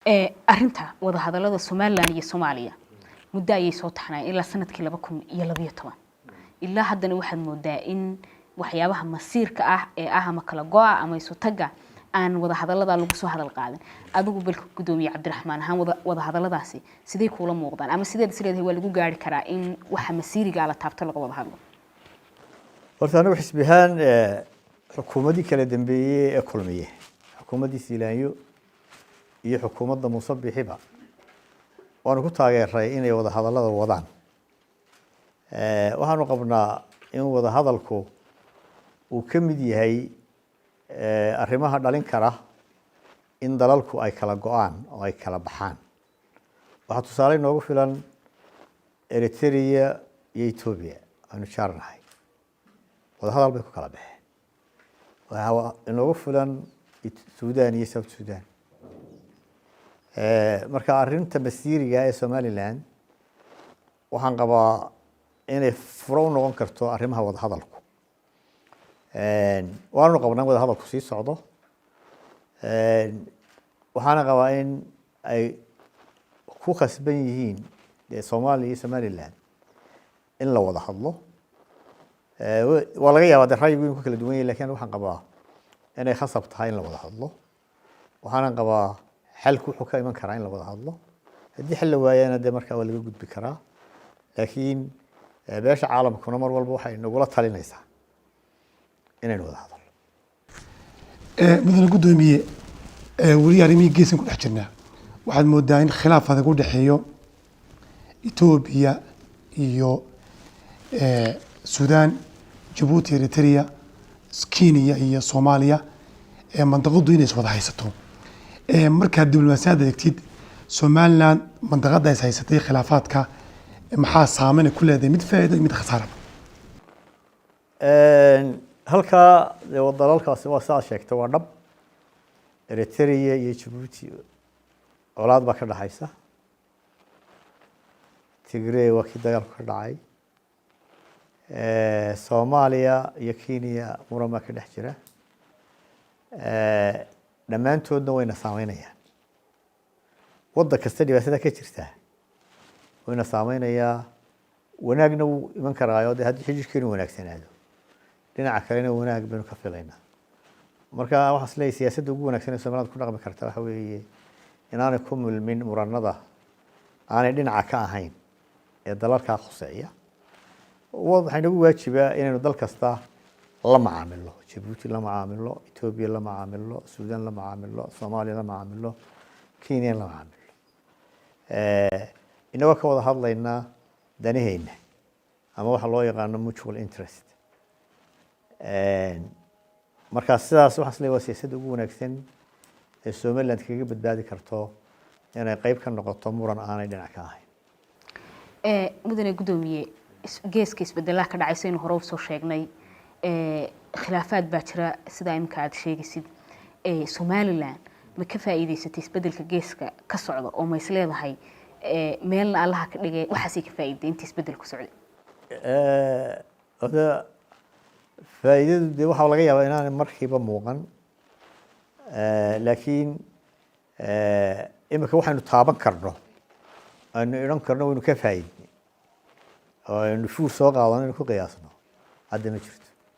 أرنتا وده هذا لذا سوماليا iyo Soomaaliya muddo ayay soo taxnaa ilaa sanadkii 2012 ilaa haddana waxaad moodaa in waxyaabaha masiirka ah ee ama kala go'a ama isu taga aan wada hadallada lagu soo hadal qaadin adigu balka gudoomiye Cabdiraxmaan ahaan wada hadalladaasi sidee kula muuqdaan ama sideedahay waa lagu gaari karaa in waxa masiiriga la taabto laga wada hadlo horta anigu xisbihaan xukuumadii kala dambeeyay ee kulmiye xukuumadii Siilaanyo iyo xukuumadda Musabixiba waanu ku taageeray inay wada hadallada wadaan waxaanu qabnaa in wada hadalku uu ka mid yahay arrimaha dhalin kara in dalalku ay kala go'aan oo ay kala baxaan waxa tusaale noogu filan Eritrea iyo Ethiopia aanu jaarnahay wada hadal bay ku kala baxeen waxa noogu filan Suudaan iyo South Sudan marka arrinta masiiriga ee Somaliland waxaan qabaa inay furo u noqon karto arrimaha wada hadalku waanu qabnaa wada hadalku sii socdo waxaana qabaa in ay ku khasban yihiin Soomaaliya iyo Somaliland in la wada hadlo waa laga yaabaa ra'yigu inuu kala duwan yahay laakiin waxaan qabaa inay khasab tahay in la wada hadlo waxaan qabaa xalku wuxuu ka iman karaa in la wada hadlo haddii xal la waayana de markaa waa laga gudbi karaa laakiin beesha caalamkuna mar walba waxay nagula talinaysaa inaynu wada hadlo mudane gudoomiye weli arrimihii geesan ku dhex jirnaa waxaad moodaa in khilaaf adag u dhexeeyo Ethiopia iyo Suudaan Djibouti Eritrea Kenya iyo Soomaaliya mandaqadu inay wada haysato marka diblomaasiyadda degtid Somaliland mandaqada ay haysatay khilaafaadka maxaa saameyn ku leedahay mid faa'iido mid khasaaro halka dalalkaasi waa saa sheegtay waa dhab Eritrea iyo Djibouti colaad baa ka dhaxaysa Tigray waa kii dagaal ka dhacay Soomaaliya iyo Kenya muran baa ka dhex jira dhammaantoodna wayna saameynayaan waddan kasta dhibaatada ka jirta wayna saameynaya wanaagna wuu iman karaayo de haddii xiriirkeenu wanaagsanaado dhinaca kalena wanaag baynu ka filaynaa marka waxaas leeyahay siyaasadda ugu wanaagsan ee Soomaaliland ku dhaqmi karta waxa weeye inaanay ku milmin muranada aanay dhinaca ka ahayn ee dalalka khuseeya waxay nagu waajibaa inaynu dal kasta la macaamilo Djibouti la macaamilo Ethiopia la macaamilo Suudaan la macaamilo Soomaaliya la macaamilo Kenya la macaamilo inagoo ka wada hadlaynaa danaheenna ama waxa loo yaqaano mutual interest marka sidaas waxaas leeyahay siyaasadda ugu wanaagsan ee Somaliland kaga badbaadi karto inay qayb ka noqoto muran aanay dhinac ka ahayn mudane gudoomiye geeska isbedelaha ka dhacaysa inuu hore u soo sheegnay khilaafaad baa jira sida imka aad sheegaysid Somaliland ma ka faa'iideysatay isbedelka geeska ka socda oo ma is leedahay meelna allaha ka dhigay waxaasii ka faa'iiday intii isbedelku socday hada faa'iidadu de waxa laga yaabaa inaan markiiba muuqan laakiin imika waxaynu taaban karno aynu idhan karno waynu ka faa'iidnay oo aynu fuul soo qaadano inaynu ku qiyaasno hadda ma jirto